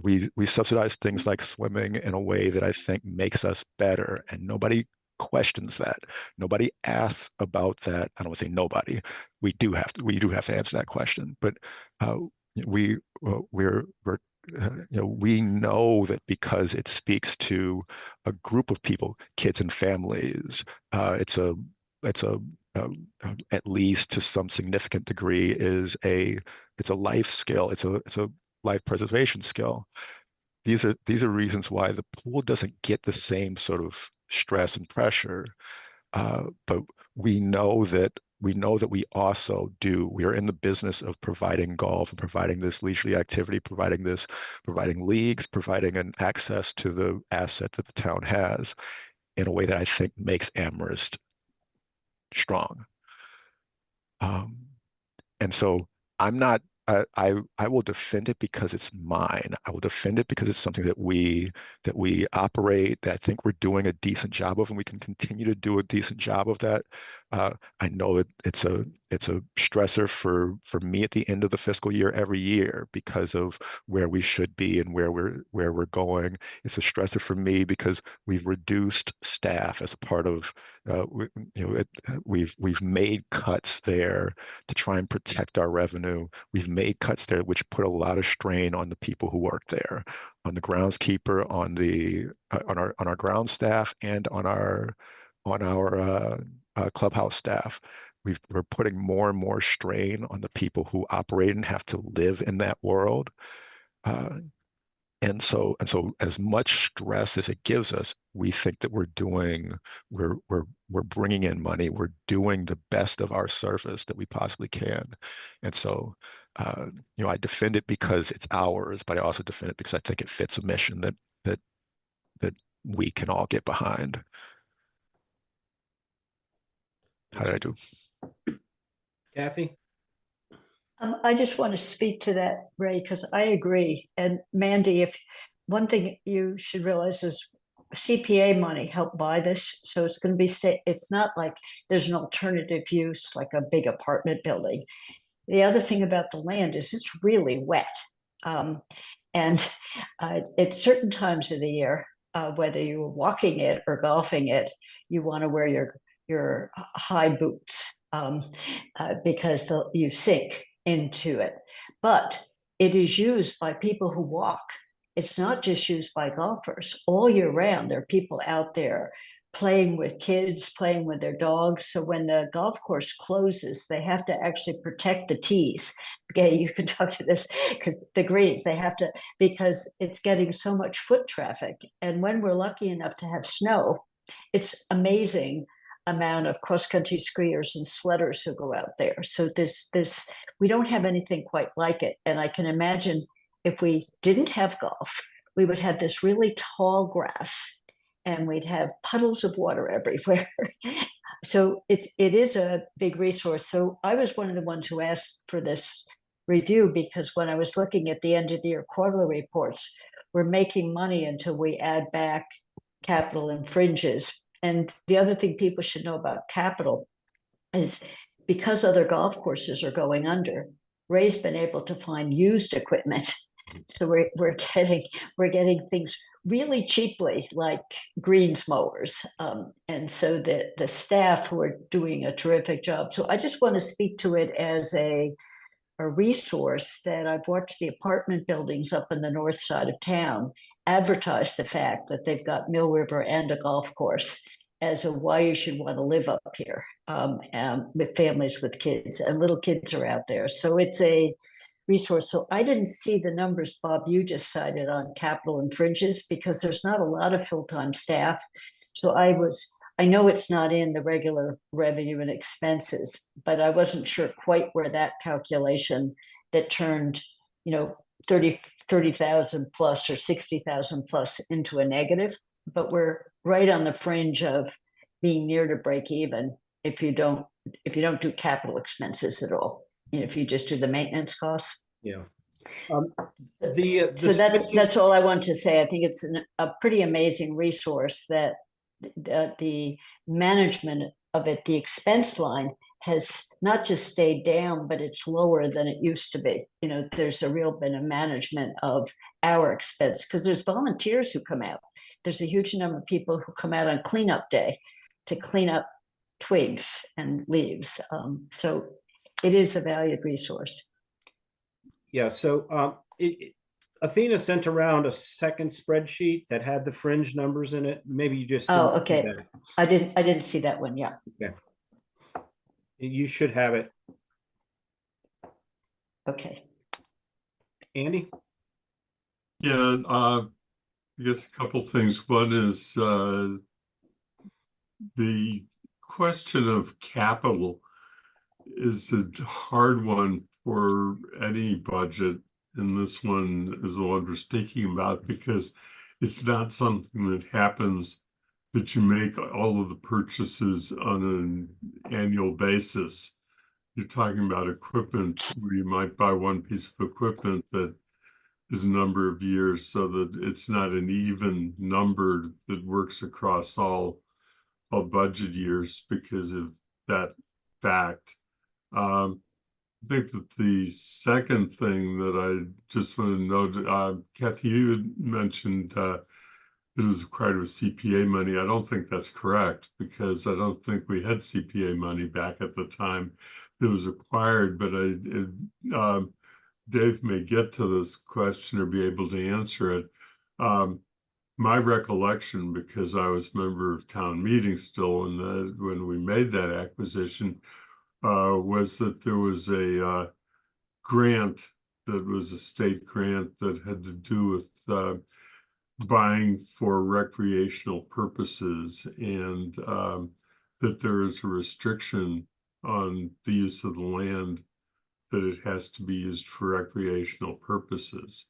We subsidize things like swimming in a way that I think makes us better, and nobody questions that. Nobody asks about that. I don't want to say nobody. We do have to answer that question, but uh, we know that because it speaks to a group of people, kids and families. It's a at least to some significant degree it's a life skill. It's a life preservation skill. These are reasons why the pool doesn't get the same sort of stress and pressure. But we know that we also do. We are in the business of providing golf and providing this leisurely activity, providing leagues, providing an access to the asset that the town has in a way that I think makes Amherst strong. Um, and so I'm not, I will defend it because it's mine. I will defend it because it's something that we operate, that I think we're doing a decent job of, and we can continue to do a decent job of that. I know that it's a stressor for me at the end of the fiscal year every year because of where we should be and where we're going. It's a stressor for me because we've reduced staff as a part of we've made cuts there to try and protect our revenue. We've made cuts there, which put a lot of strain on the people who work there, on the groundskeeper, on our ground staff, and on our clubhouse staff. We're putting more and more strain on the people who operate and have to live in that world. Uh, and so as much stress as it gives us, we think that we're bringing in money, we're doing the best of our service that we possibly can. And so uh, I defend it because it's ours, but I also defend it because I think it fits a mission that we can all get behind. How did I do? Kathy? I just want to speak to that, Ray, because I agree. And Mandy, if one thing you should realize is CPA money helped buy this, so it's going to be. It's not like there's an alternative use like a big apartment building. The other thing about the land is it's really wet, and at certain times of the year, whether you're walking it or golfing it, you want to wear your high boots because you sink into it. But it is used by people who walk. It's not just used by golfers. All year round, there are people out there playing with kids, playing with their dogs. So when the golf course closes, they have to actually protect the tees. Okay, you can talk to this because the greens, they have to, because it's getting so much foot traffic. And when we're lucky enough to have snow, it's amazing amount of cross-country skiers and sledders who go out there. So this we don't have anything quite like it. And I can imagine if we didn't have golf, we would have this really tall grass and we'd have puddles of water everywhere. So it is a big resource. So I was one of the ones who asked for this review because when I was looking at the end of the year quarterly reports, we're making money until we add back capital and fringes. And the other thing people should know about capital is because other golf courses are going under, Ray's been able to find used equipment. So we're getting things really cheaply, like greens mowers, and so the staff who are doing a terrific job. So I just want to speak to it as a a resource that I've watched the apartment buildings up in the north side of town advertise the fact that they've got Mill River and a golf course as a why you should want to live up here, with families with kids, and little kids are out there. So it's a resource. So I didn't see the numbers, Bob, you just cited on capital and fringes, because there's not a lot of full-time staff. So I know it's not in the regular revenue and expenses, but I wasn't sure quite where that calculation that turned, 30,000 plus or 60,000 plus into a negative. But we're right on the fringe of being near to break even if you don't do capital expenses at all. If you just do the maintenance costs. Yeah. So that's all I want to say. I think it's a pretty amazing resource that the management of it, the expense line, has not just stayed down, but it's lower than it used to be. There's a real bit of management of our expense, because there's volunteers who come out. There's a huge number of people who come out on cleanup day to clean up twigs and leaves. So it is a valued resource. Yeah, so Athena sent around a second spreadsheet that had the fringe numbers in it. Maybe you just Oh, okay. I didn't see that one. Yeah. Okay. You should have it. Okay. Andy? Yeah, I guess a couple things. One is the question of capital is a hard one for any budget, and this one is the one we're speaking about, because it's not something that happens that you make all of the purchases on an annual basis. You're talking about equipment where you might buy one piece of equipment that is a number of years, so that it's not an even number that works across all budget years because of that fact. I think that the second thing that I just want to note, Kathy, you had mentioned it was required with CPA money. I don't think that's correct, because I don't think we had CPA money back at the time it was required. But Dave may get to this question or be able to answer it. My recollection, because I was a member of town meeting still when we made that acquisition, was that there was a grant that was a state grant that had to do with buying for recreational purposes, and that there is a restriction on the use of the land, that it has to be used for recreational purposes,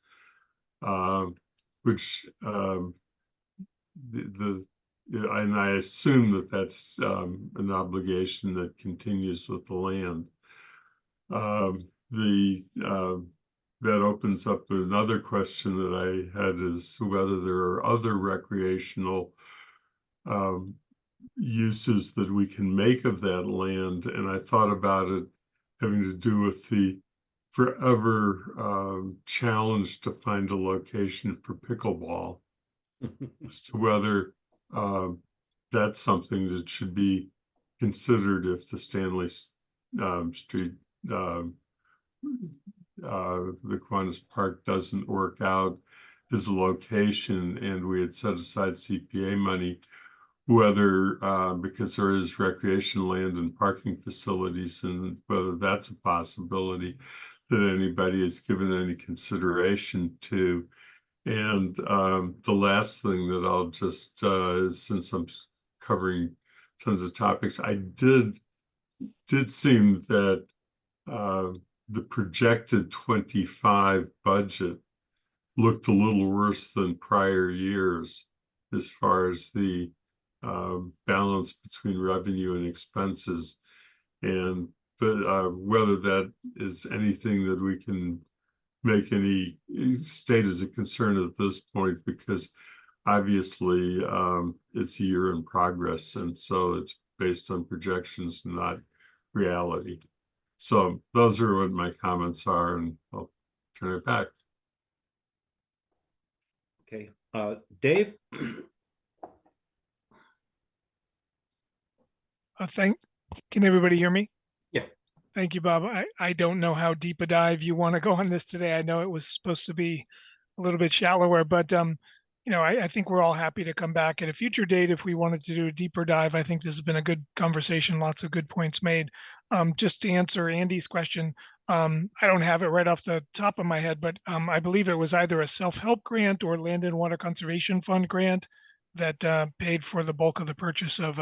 which and I assume that that's an obligation that continues with the land. That opens up another question that I had, is whether there are other recreational uses that we can make of that land. And I thought about it having to do with the forever challenge to find a location for pickleball, as to whether that's something that should be considered if the Stanley Street, the Kiwanis Park doesn't work out as a location, and we had set aside CPA money, whether because there is recreation land and parking facilities, and whether that's a possibility that anybody has given any consideration to. And the last thing that I'll just, since I'm covering tons of topics, I did seem that the projected 25 budget looked a little worse than prior years as far as the balance between revenue and expenses. And whether that is anything that we can make any state as a concern at this point, because obviously it's a year in progress, and so it's based on projections, not reality. So those are what my comments are, and I'll turn it back. Okay, Dave? Can everybody hear me? Yeah. Thank you, Bob. I don't know how deep a dive you want to go on this today. I know it was supposed to be a little bit shallower, but I think we're all happy to come back at a future date if we wanted to do a deeper dive. I think this has been a good conversation, lots of good points made. Just to answer Andy's question, I don't have it right off the top of my head, but I believe it was either a self-help grant or Land and Water Conservation Fund grant that paid for the bulk of the purchase of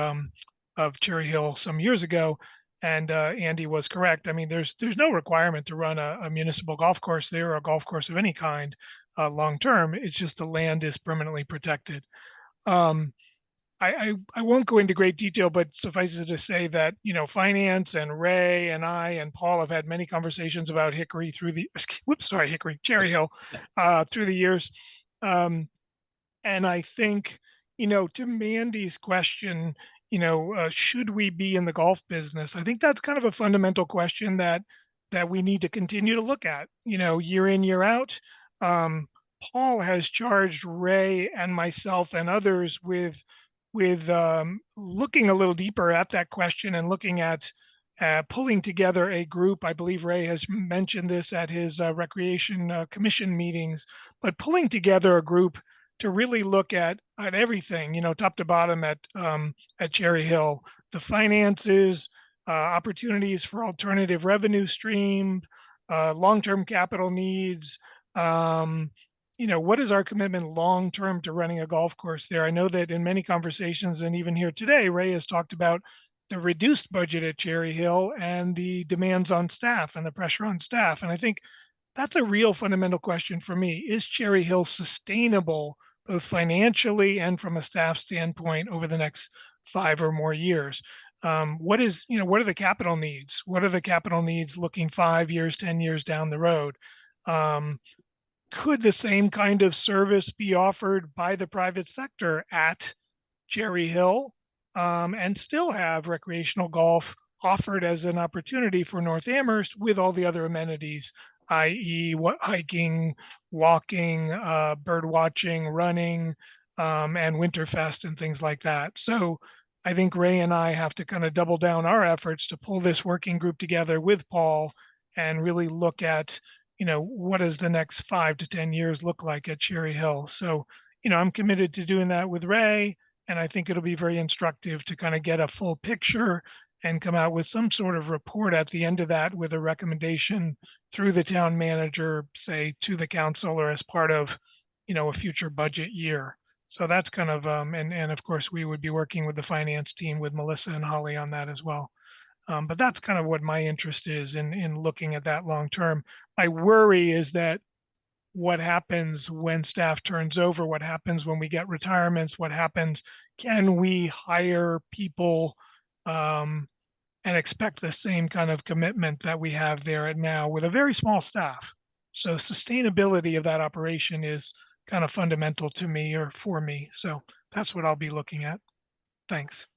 Cherry Hill some years ago. And Andy was correct. I mean, there's no requirement to run a municipal golf course there or a golf course of any kind long term. It's just the land is permanently protected. I won't go into great detail, but suffice it to say that, finance and Ray and I and Paul have had many conversations about Cherry Hill through the years. And I think, to Mandy's question, should we be in the golf business? I think that's kind of a fundamental question that we need to continue to look at, year in, year out. Paul has charged Ray and myself and others with looking a little deeper at that question and looking at pulling together a group. I believe Ray has mentioned this at his recreation commission meetings, but pulling together a group to really look at everything, top to bottom at Cherry Hill, the finances, opportunities for alternative revenue stream, long-term capital needs. What is our commitment long-term to running a golf course there? I know that in many conversations, and even here today, Ray has talked about the reduced budget at Cherry Hill and the demands on staff and the pressure on staff. And I think that's a real fundamental question for me. Is Cherry Hill sustainable, both financially and from a staff standpoint, over the next 5 or more years? What are the capital needs? What are the capital needs looking 5 years, 10 years down the road? Could the same kind of service be offered by the private sector at Cherry Hill and still have recreational golf offered as an opportunity for North Amherst with all the other amenities, i.e. hiking, walking, bird watching, running, and Winterfest and things like that. So I think Ray and I have to kind of double down our efforts to pull this working group together with Paul and really look at, what does the next 5 to 10 years look like at Cherry Hill? So, I'm committed to doing that with Ray, and I think it'll be very instructive to kind of get a full picture and come out with some sort of report at the end of that with a recommendation through the town manager, say to the council or as part of, a future budget year. So that's kind of, and of course we would be working with the finance team with Melissa and Holly on that as well. But that's kind of what my interest is in looking at that long term. My worry is that what happens when staff turns over, what happens when we get retirements, what happens, can we hire people and expect the same kind of commitment that we have there now with a very small staff? So sustainability of that operation is kind of fundamental to me or for me. So that's what I'll be looking at. Thanks.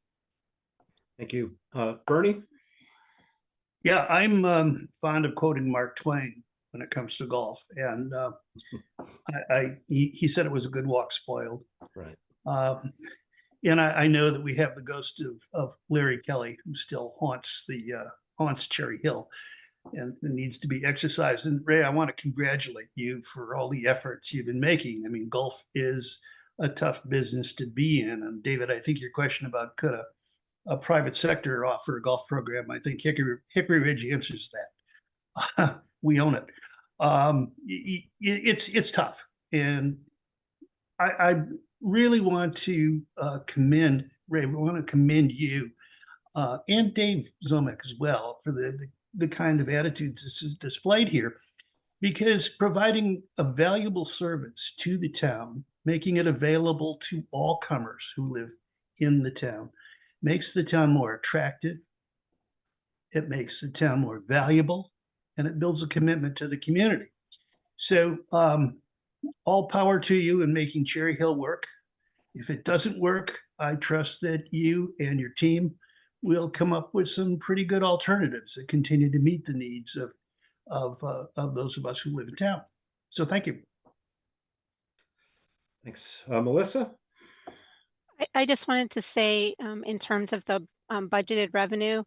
Thank you. Bernie? Yeah, I'm fond of quoting Mark Twain when it comes to golf, and he said it was a good walk spoiled. Right. And I know that we have the ghost of Larry Kelly, who still haunts Cherry Hill, and it needs to be exercised. And Ray, I want to congratulate you for all the efforts you've been making. I mean, golf is a tough business to be in. And David, I think your question about could a private sector offer a golf program, I think Hickory Ridge answers that. We own it. It's tough, and I really want to commend Ray. We want to commend you and Dave Zomek as well for the kind of attitudes this is displayed here, because providing a valuable service to the town, making it available to all comers who live in the town, makes the town more attractive, it makes the town more valuable, and it builds a commitment to the community. So all power to you in making Cherry Hill work. If it doesn't work, I trust that you and your team will come up with some pretty good alternatives that continue to meet the needs of those of us who live in town. So thank you. Thanks. Melissa? I just wanted to say, in terms of the budgeted revenue,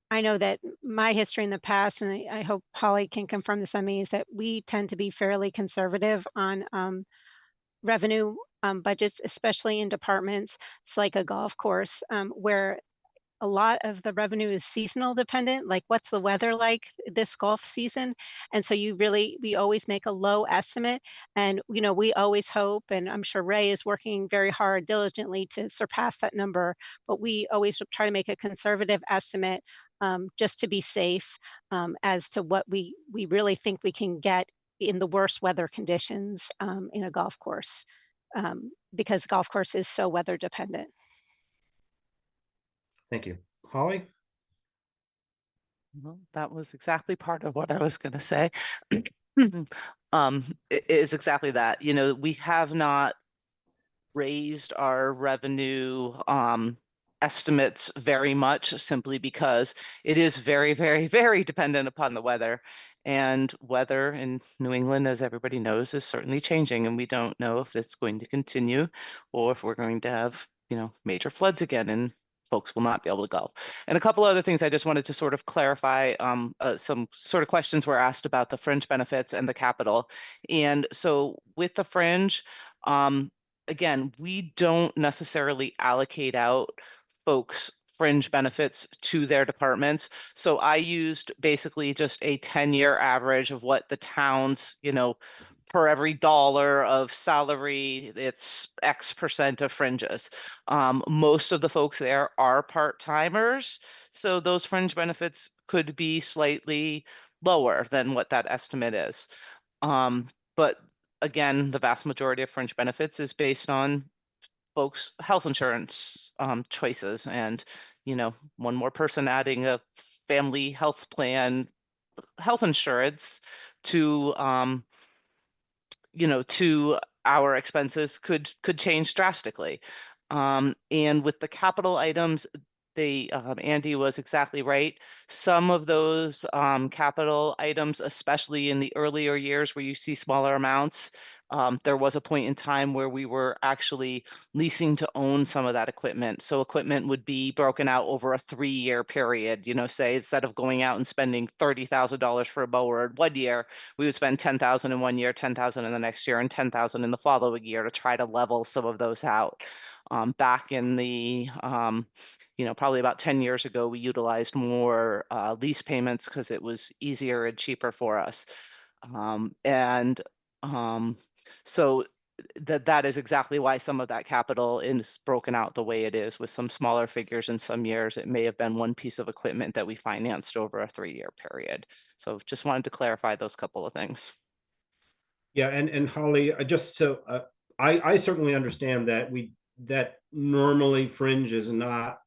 I know that my history in the past, and I hope Holly can confirm this on me, is that we tend to be fairly conservative on revenue budgets, especially in departments. It's like a golf course where a lot of the revenue is seasonal dependent, like what's the weather like this golf season? And so we always make a low estimate. And, we always hope, and I'm sure Ray is working very hard diligently to surpass that number, but we always try to make a conservative estimate just to be safe as to what we really think we can get in the worst weather conditions in a golf course because golf course is so weather dependent. Thank you. Holly? Well, that was exactly part of what I was going to say. It is exactly that. We have not raised our revenue estimates very much simply because it is very, very, very dependent upon the weather. And weather in New England, as everybody knows, is certainly changing, and we don't know if it's going to continue or if we're going to have, major floods again and folks will not be able to golf. And a couple other things I just wanted to sort of clarify. Some sort of questions were asked about the fringe benefits and the capital. And so with the fringe, again, we don't necessarily allocate out folks fringe benefits to their departments. So I used basically just a 10-year average of what the towns, per every dollar of salary, it's X percent of fringes. Most of the folks there are part-timers, so those fringe benefits could be slightly lower than what that estimate is. But again, the vast majority of fringe benefits is based on folks' health insurance choices. And, one more person adding a family health plan, health insurance to, to our expenses could change drastically. And with the capital items, Andy was exactly right. Some of those capital items, especially in the earlier years where you see smaller amounts, there was a point in time where we were actually leasing to own some of that equipment. So equipment would be broken out over a 3-year period. Say instead of going out and spending $30,000 for a mower one year, we would spend $10,000 in one year, $10,000 in the next year, and $10,000 in the following year to try to level some of those out. Back in the probably about 10 years ago, we utilized more lease payments because it was easier and cheaper for us. So that is exactly why some of that capital is broken out the way it is, with some smaller figures in some years. It may have been one piece of equipment that we financed over a 3-year period. So just wanted to clarify those couple of things. Yeah, and Holly, I certainly understand that normally fringe is not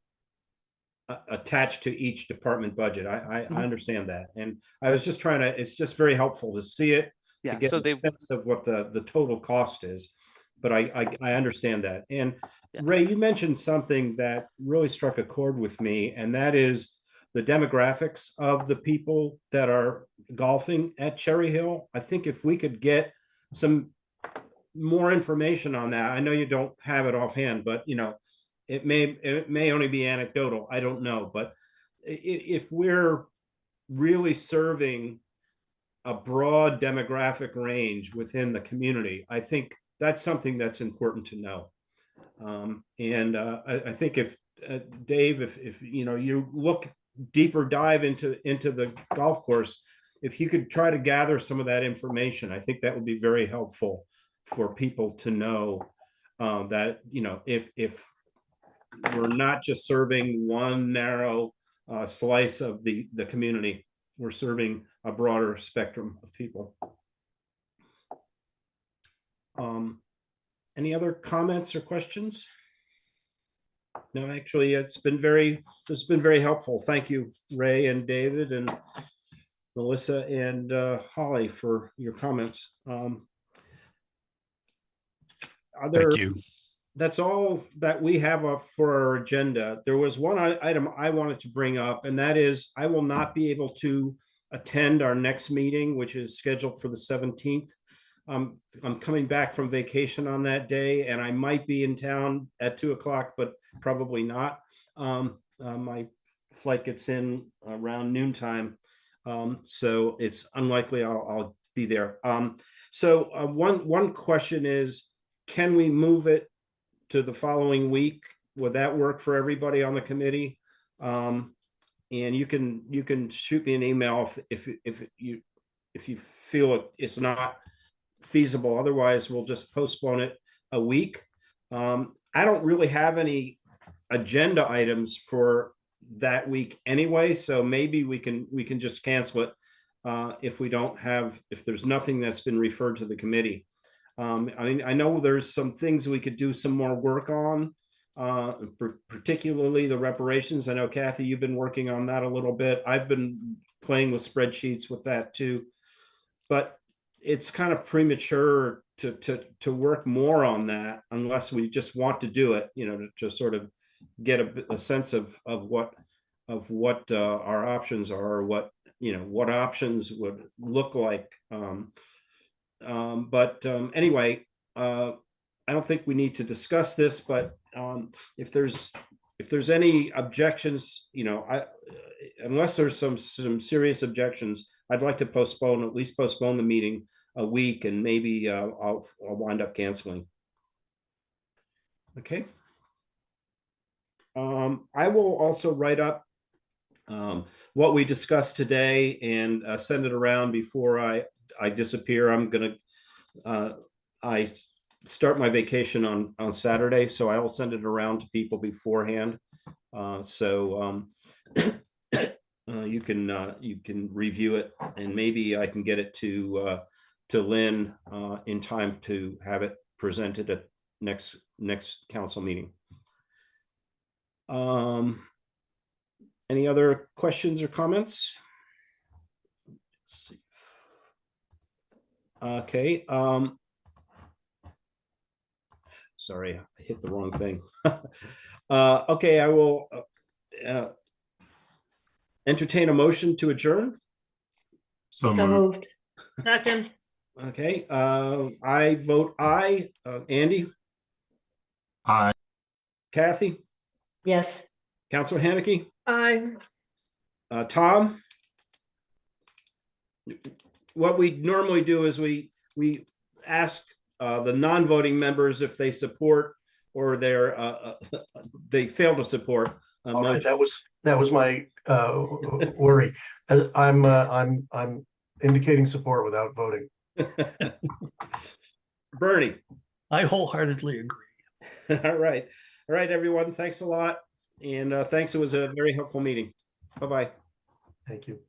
attached to each department budget. I understand that, and I was just trying to. It's just very helpful to see it, to get a sense of what the total cost is. But I understand that. And Ray, you mentioned something that really struck a chord with me, and that is the demographics of the people that are golfing at Cherry Hill. I think if we could get some more information on that, I know you don't have it offhand, but it may only be anecdotal. I don't know, but if we're really serving a broad demographic range within the community, I think that's something that's important to know. I think if Dave, if you look deeper dive into the golf course, if you could try to gather some of that information, I think that would be very helpful for people to know that if we're not just serving one narrow slice of the community, we're serving a broader spectrum of people. Any other comments or questions? No, actually, this has been very helpful. Thank you, Ray and David and Melissa and Holly, for your comments. Thank you. That's all that we have for our agenda. There was one item I wanted to bring up, and that is I will not be able to attend our next meeting, which is scheduled for the 17th. I'm coming back from vacation on that day, and I might be in town at 2 o'clock, but probably not. My flight gets in around noontime. So it's unlikely I'll be there. So one question is, can we move it to the following week? Would that work for everybody on the committee? And you can shoot me an email if you feel it's not feasible. Otherwise, we'll just postpone it a week. I don't really have any agenda items for that week anyway, so maybe we can just cancel it if there's nothing that's been referred to the committee. I mean, I know there's some things we could do some more work on, particularly the reparations. I know, Kathy, you've been working on that a little bit. I've been playing with spreadsheets with that too, but it's kind of premature to work more on that unless we just want to do it, to sort of get a sense of what our options are, or what options would look like. Anyway, I don't think we need to discuss this, but if there's any objections, unless there's some serious objections, I'd like to at least postpone the meeting a week, and maybe I'll wind up canceling. Okay. I will also write up what we discussed today and send it around before I disappear. I start my vacation on Saturday, so I will send it around to people beforehand. You can review it, and maybe I can get it to Lynn in time to have it presented at next council meeting. Any other questions or comments? Let's see. Okay. Sorry, I hit the wrong thing. Okay, I will entertain a motion to adjourn. So So moved. moved. Second. Okay, I vote aye. Andy? Aye. Kathy? Yes. Councilor Haneke? Aye. Tom? What we normally do is we ask the non-voting members if they support or they fail to support. All right, that was my worry. I'm indicating support without voting. Bernie? I wholeheartedly agree. All right, everyone. Thanks a lot, and thanks. It was a very helpful meeting. Bye-bye. Thank you.